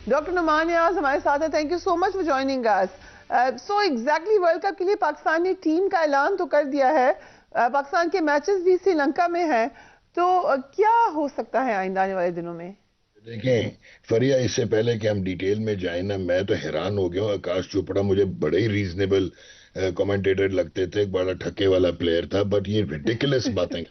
Doctor Numan नियाज हमारे साथ है। Thank you so much for joining us. So exactly world cup के लिए पाकिस्तान ने टीम का ऐलान तो कर दिया है। पाकिस्तान के मैचेस भी श्रीलंका में हैं, तो क्या हो सकता है आइंदा आने वाले दिनों में? देखें फरिया, इससे पहले कि हम डिटेल में जाए ना, मैं तो हैरान हो गया हूँ। आकाश चोपड़ा मुझे बड़े ही रीजनेबल कमेंटेटर लगते थे, बड़ा ठक्के वाला प्लेयर था, बट ये रिडिकुलस बातें,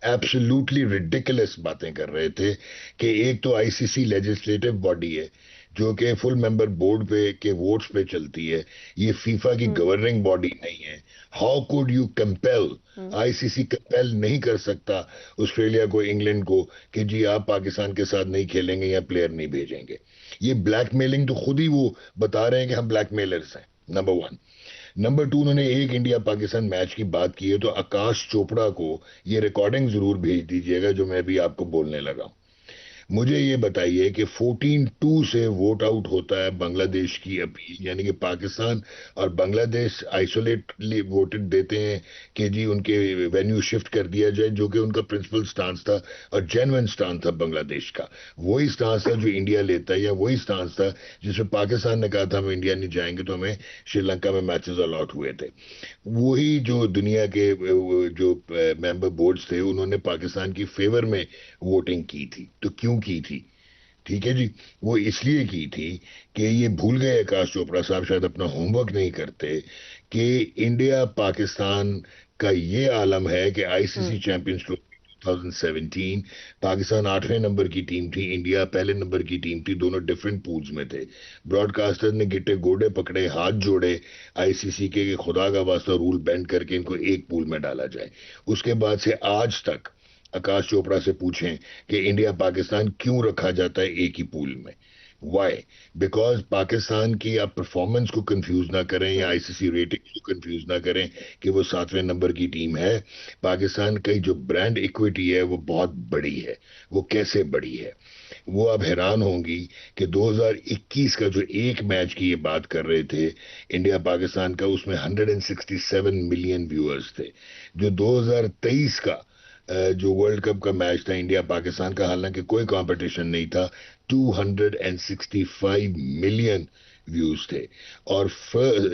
एब्सोल्युटली रिडिकुलस बातें कर रहे थे कि एक तो आईसीसी लेजिस्लेटिव बॉडी है जो कि फुल मेंबर बोर्ड पे के वोट्स पे चलती है, ये फीफा की हम्म। गवर्निंग बॉडी नहीं है। How could you compel, hmm. ICC compel नहीं कर सकता ऑस्ट्रेलिया को, इंग्लैंड को कि जी आप पाकिस्तान के साथ नहीं खेलेंगे या प्लेयर नहीं भेजेंगे। ये ब्लैकमेलिंग तो खुद ही वो बता रहे हैं कि हम ब्लैकमेलर्स हैं, नंबर वन। नंबर टू, उन्होंने एक इंडिया पाकिस्तान मैच की बात की है तो आकाश चोपड़ा को ये रिकॉर्डिंग जरूर भेज दीजिएगा जो मैं भी आपको बोलने लगा हूं। मुझे ये बताइए कि 14-2 से वोट आउट होता है बांग्लादेश की अपील, यानी कि पाकिस्तान और बांग्लादेश आइसोलेटली वोटेड देते हैं कि जी उनके वेन्यू शिफ्ट कर दिया जाए, जो कि उनका प्रिंसिपल स्टांस था और जेन्युइन स्टांस था बांग्लादेश का। वही स्टांस था जो इंडिया लेता है, या वही स्टांस था जिसमें पाकिस्तान ने कहा था हम इंडिया नहीं जाएंगे तो हमें श्रीलंका में मैचेस अलॉट हुए थे। वही जो दुनिया के जो मेंबर बोर्ड्स थे उन्होंने पाकिस्तान की फेवर में वोटिंग की थी। तो क्यों की थी? ठीक है जी, वो इसलिए की थी कि ये भूल गए आकाश चोपड़ा साहब, शायद अपना होमवर्क नहीं करते, कि इंडिया पाकिस्तान का ये आलम है कि आईसीसी हम्म। चैंपियंस ट्रॉफी 2017 पाकिस्तान 8वें नंबर की टीम थी, इंडिया पहले नंबर की टीम थी, दोनों डिफरेंट पूल्स में थे। ब्रॉडकास्टर ने गिट्टे गोडे पकड़े, हाथ जोड़े आईसीसी के कि खुदा का वास्ता रूल बेंड करके इनको एक पूल में डाला जाए। उसके बाद से आज तक आकाश चोपड़ा से पूछें कि इंडिया पाकिस्तान क्यों रखा जाता है एक ही पूल में। वाई? बिकॉज पाकिस्तान की आप परफॉर्मेंस को कंफ्यूज ना करें या हम्म। आईसीसी रेटिंग को कंफ्यूज ना करें कि वो 7वें नंबर की टीम है। पाकिस्तान की जो ब्रांड इक्विटी है वो बहुत बड़ी है। वो कैसे बड़ी है? वो आप हैरान होंगी कि 2021 का जो एक मैच की ये बात कर रहे थे इंडिया पाकिस्तान का, उसमें 167 मिलियन व्यूअर्स थे। जो 2023 का जो वर्ल्ड कप का मैच था इंडिया पाकिस्तान का, हालांकि कोई कंपटीशन नहीं था, 265 मिलियन व्यूज थे। और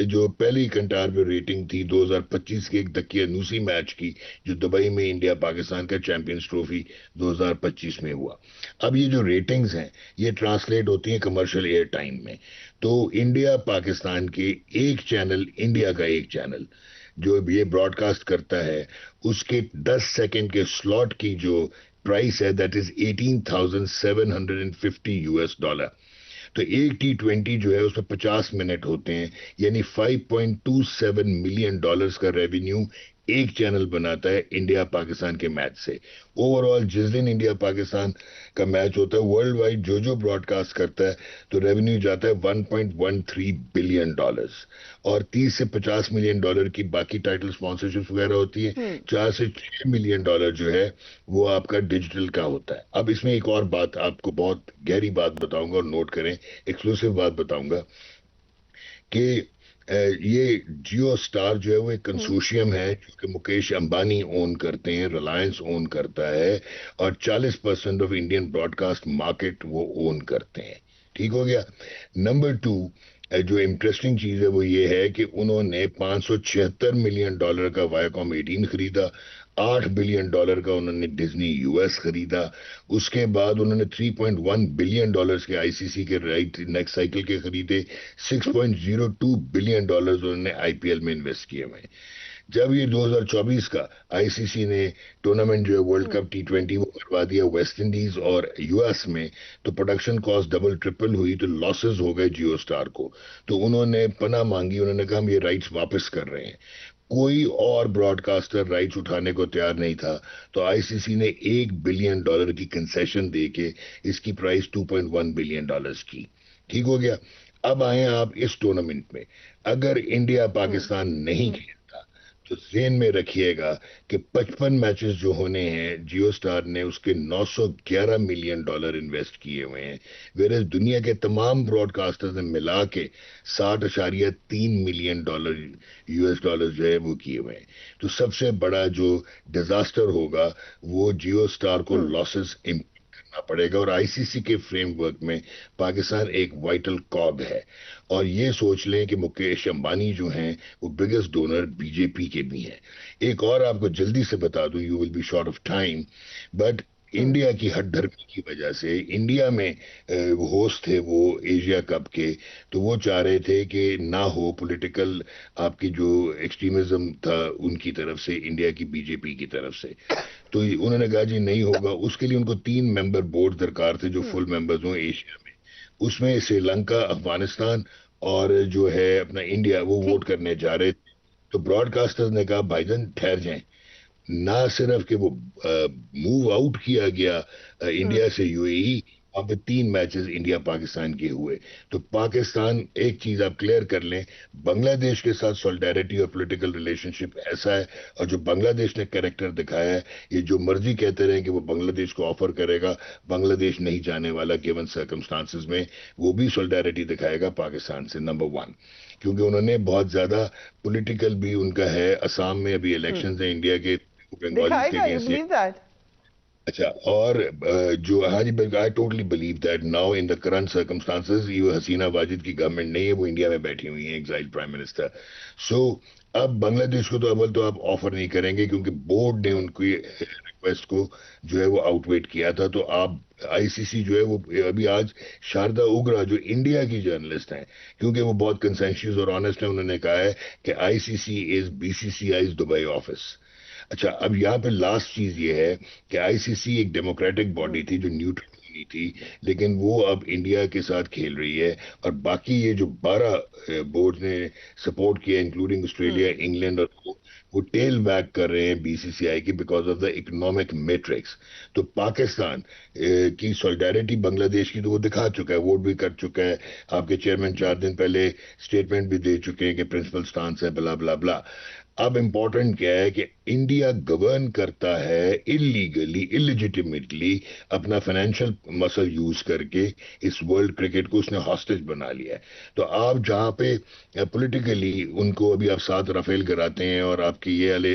जो पहली कंटार पे रेटिंग थी 2025 के एक दकियानूसी मैच की, जो दुबई में इंडिया पाकिस्तान का चैंपियंस ट्रॉफी 2025 में हुआ। अब ये जो रेटिंग्स हैं ये ट्रांसलेट होती हैं कमर्शियल एयर टाइम में। तो इंडिया पाकिस्तान के एक चैनल, इंडिया का एक चैनल जो ये ब्रॉडकास्ट करता है, उसके 10 सेकंड के स्लॉट की जो प्राइस है दैट इज 18,750 US डॉलर। तो एक T20 जो है उसमें 50 मिनट होते हैं, यानी 5.27 मिलियन डॉलर्स का रेवेन्यू एक चैनल बनाता है इंडिया पाकिस्तान के मैच से। ओवरऑल जिस दिन इंडिया पाकिस्तान का मैच होता है वर्ल्ड वाइड जो जो ब्रॉडकास्ट करता है तो रेवेन्यू जाता है 1.13 बिलियन डॉलर्स। और 30 से 50 मिलियन डॉलर की बाकी टाइटल स्पॉन्सरशिप वगैरह होती है। हम्म। 4 से 6 मिलियन डॉलर जो है वो आपका डिजिटल का होता है। अब इसमें एक और बात, आपको बहुत गहरी बात बताऊंगा और नोट करें, एक्सक्लूसिव बात बताऊंगा कि ये जियो स्टार जो है वो एक हम्म। कंसोर्शियम है जो कि मुकेश अंबानी ओन करते हैं, रिलायंस ओन करता है, और 40% ऑफ इंडियन ब्रॉडकास्ट मार्केट वो ओन करते हैं। ठीक हो गया। नंबर टू, जो इंटरेस्टिंग चीज है वो ये है कि उन्होंने 576 मिलियन डॉलर का वायाकॉम 18 खरीदा, 8 बिलियन डॉलर का उन्होंने डिज्नी यूएस खरीदा। उसके बाद उन्होंने 3.1 बिलियन डॉलर्स के आईसीसी के राइट नेक्स्ट साइकिल के खरीदे, 6.02 बिलियन डॉलर्स उन्होंने आईपीएल में इन्वेस्ट किए हुए हैं। जब ये 2024 का आईसीसी ने टूर्नामेंट जो है वर्ल्ड हम्म। कप T20 वो करवा दिया वेस्ट इंडीज और यूएस में, तो प्रोडक्शन कॉस्ट डबल ट्रिपल हुई, तो लॉसेस हो गए जियो स्टार को। तो उन्होंने पनाह मांगी, उन्होंने कहा हम ये राइट्स वापस कर रहे हैं। कोई और ब्रॉडकास्टर राइट्स उठाने को तैयार नहीं था, तो आईसीसी ने 1 बिलियन डॉलर की कंसेशन देके इसकी प्राइस 2.1 बिलियन डॉलर्स की। ठीक हो गया। अब आए आप इस टूर्नामेंट में, अगर इंडिया हम्म। पाकिस्तान नहीं खेलता तो जेन में रखिएगा कि 55 मैचेस जो होने हैं जियो स्टार ने उसके 911 मिलियन डॉलर इन्वेस्ट किए हुए हैं, वेर दुनिया के तमाम ब्रॉडकास्टर्स ने मिला के 60.3 मिलियन डॉलर US डॉलर जो है वो किए हुए हैं। तो सबसे बड़ा जो डिजास्टर होगा वो जियो स्टार को हम्म। लॉसेस करना पड़ेगा और आईसीसी के फ्रेमवर्क में पाकिस्तान एक वाइटल कॉग है। और ये सोच लें कि मुकेश अंबानी जो हैं वो बिगेस्ट डोनर बीजेपी के भी हैं। एक और आपको जल्दी से बता दूं, you will be short of time, but hmm. India की हठधर्मी की वजह से इंडिया में होस्ट थे वो एशिया कप के, तो वो चाह रहे थे कि ना हो पॉलिटिकल आपकी जो एक्सट्रीमिज्म था उनकी तरफ से, इंडिया की बीजेपी की तरफ से। तो उन्होंने कहा जी नहीं होगा, उसके लिए उनको 3 मेंबर बोर्ड दरकार थे जो हम्म। फुल मेंबर्स हों एशिया में। उसमें श्रीलंका, अफगानिस्तान और जो है अपना इंडिया वो ठीक। वोट करने जा रहे थे। तो ब्रॉडकास्टर्स ने कहा भाईजान ठहर जाएं, ना सिर्फ कि वो मूव आउट किया गया हम्म। इंडिया से यूएई, वहां पे 3 मैचेस इंडिया पाकिस्तान के हुए। तो पाकिस्तान, एक चीज आप क्लियर कर लें, बांग्लादेश के साथ सॉलिडारिटी और पॉलिटिकल रिलेशनशिप ऐसा है, और जो बांग्लादेश ने कैरेक्टर दिखाया है, ये जो मर्जी कहते रहे कि वो बांग्लादेश को ऑफर करेगा, बांग्लादेश नहीं जाने वाला गिवन सर्कमस्टांसेस में, वो भी सॉलिडारिटी दिखाएगा पाकिस्तान से, नंबर 1। क्योंकि उन्होंने बहुत ज्यादा पॉलिटिकल भी उनका है, असम में अभी हम्म। इलेक्शंस हैं इंडिया के, बंगालीज के दिखाएगा, यू अगेंस्ट। Believe that? अच्छा, और जो हाँ जी, I totally believe that now in the current circumstances ये हसीना वाजिद की गवर्नमेंट नहीं है, वो इंडिया में बैठी हुई है, एग्जाइल प्राइम मिनिस्टर। सो अब बांग्लादेश को तो अव्वल तो आप ऑफर नहीं करेंगे क्योंकि बोर्ड ने उनकी रिक्वेस्ट को जो है वो आउटवेट किया था। तो आप आईसीसी जो है वो अभी आज शारदा उग्रा जो इंडिया की जर्नलिस्ट हैं, क्योंकि वो बहुत कंसेंशियस और ऑनेस्ट है, उन्होंने कहा है कि ICC is BCCI Dubai office. अच्छा, अब यहाँ पे लास्ट चीज ये है कि आईसीसी एक डेमोक्रेटिक बॉडी थी जो न्यूट्रल होनी थी, लेकिन वो अब इंडिया के साथ खेल रही है। और बाकी ये जो 12 बोर्ड ने सपोर्ट किया, इंक्लूडिंग ऑस्ट्रेलिया, इंग्लैंड, और वो टेल बैक कर रहे हैं बीसीसीआई की because of the economic matrix. तो पाकिस्तान की सॉलिडारिटी बांग्लादेश की तो वो दिखा चुका है, वोट भी कर चुका है, आपके चेयरमैन 4 दिन पहले स्टेटमेंट भी दे चुके हैं कि प्रिंसिपल स्टांस है, ब्ला ब्ला ब्ला। अब इंपॉर्टेंट क्या है कि इंडिया गवर्न करता है इलीगली, इलिजिटिमेटली, अपना फाइनेंशियल मसल यूज करके इस वर्ल्ड क्रिकेट को उसने हॉस्टेज बना लिया है। तो आप जहां पे पॉलिटिकली उनको अभी आप साथ राफेल कराते हैं और आपके ये वाले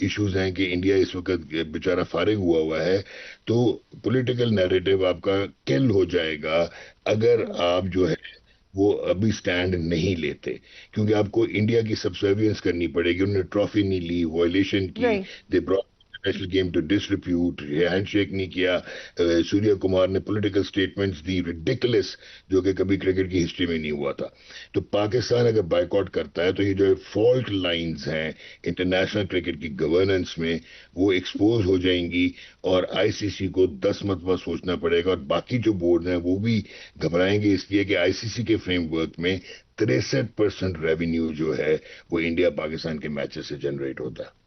इश्यूज हैं कि इंडिया इस वक्त बेचारा फारिग हुआ हुआ है, तो पॉलिटिकल नैरेटिव आपका किल हो जाएगा अगर आप जो है वो अभी स्टैंड नहीं लेते। क्योंकि आपको इंडिया की सब्सर्वियंस करनी पड़ेगी, उन्होंने ट्रॉफी नहीं ली, वायलेशन की, नहीं। They brought national game to disrepute, handshake नहीं किया, सूर्य कुमार ने पॉलिटिकल स्टेटमेंट्स दी रिडिकुलस, जो कि कभी क्रिकेट की हिस्ट्री में नहीं हुआ था। तो पाकिस्तान अगर बायकॉट करता है तो ये जो फॉल्ट लाइंस हैं इंटरनेशनल क्रिकेट की गवर्नेंस में, वो एक्सपोज हो जाएंगी और आईसीसी को 10 मरतबा सोचना पड़ेगा। और बाकी जो बोर्ड हैं वो भी घबराएंगे, इसलिए कि आईसीसी के फ्रेमवर्क में 63% रेवेन्यू जो है वो इंडिया पाकिस्तान के मैचेस से जनरेट होता है।